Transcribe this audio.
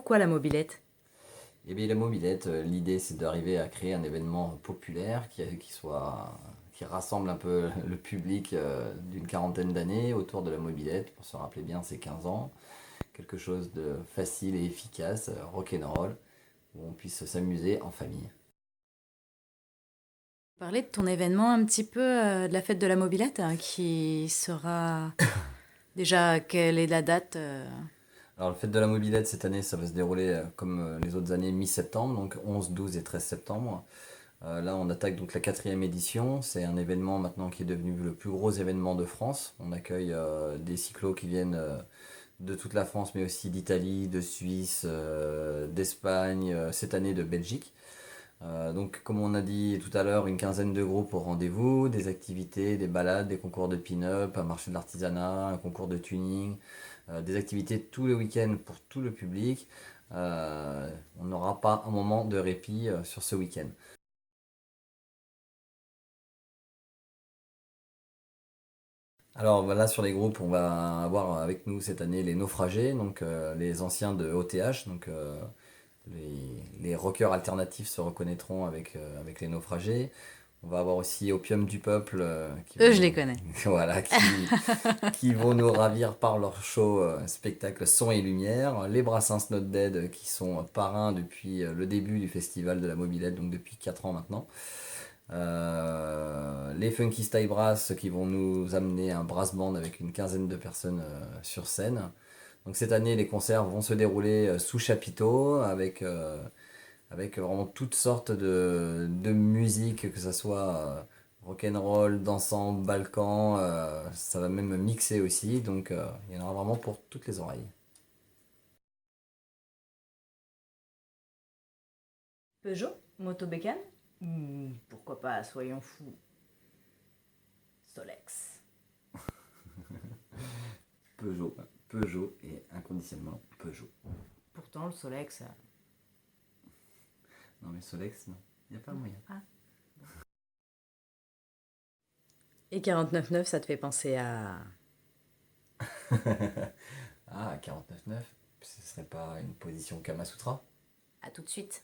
Pourquoi la mobilette? Et bien la mobilette, l'idée c'est d'arriver à créer un événement populaire qui rassemble un peu le public d'une quarantaine d'années autour de la mobilette, pour se rappeler bien ses 15 ans. Quelque chose de facile et efficace, rock'n'roll, où on puisse s'amuser en famille. Parler de ton événement un petit peu, de la fête de la mobilette, hein, qui sera déjà quelle est la date? Alors, le fête de la mobilette cette année, ça va se dérouler comme les autres années, mi-septembre, donc 11, 12 et 13 septembre. Là, on attaque donc la quatrième édition. C'est un événement maintenant qui est devenu le plus gros événement de France. On accueille des cyclos qui viennent de toute la France, mais aussi d'Italie, de Suisse, d'Espagne, cette année de Belgique. Donc, comme on a dit tout à l'heure, une quinzaine de groupes au rendez-vous, des activités, des balades, des concours de pin-up, un marché de l'artisanat, un concours de tuning, des activités tous les week-ends pour tout le public. On n'aura pas un moment de répit sur ce week-end. Alors voilà, sur les groupes, on va avoir avec nous cette année les naufragés, donc les anciens de OTH, donc les rockers alternatifs se reconnaîtront avec les naufragés. On va avoir aussi Opium du Peuple qui vont Eux, je les nous, connais. voilà, qui vont nous ravir par leur show spectacle Son et Lumière. Les Brassens Not Dead qui sont parrains depuis le début du festival de la mobilette, donc depuis 4 ans maintenant. Les Funky Style Brass qui vont nous amener un brass band avec une quinzaine de personnes sur scène. Donc cette année, les concerts vont se dérouler sous chapiteau avec vraiment toutes sortes de musique, que ce soit rock'n'roll, dansant, balkan, ça va même mixer aussi, donc il y en aura vraiment pour toutes les oreilles. Peugeot? Motobécane? Pourquoi pas, soyons fous. Solex. Peugeot, Peugeot et inconditionnellement Peugeot. Pourtant, le Solex. Non mais Solex, non, il n'y a pas moyen. Ah. Et 49.9, ça te fait penser à... Ah, 49.9, ce serait pas une position Kamasutra? À tout de suite.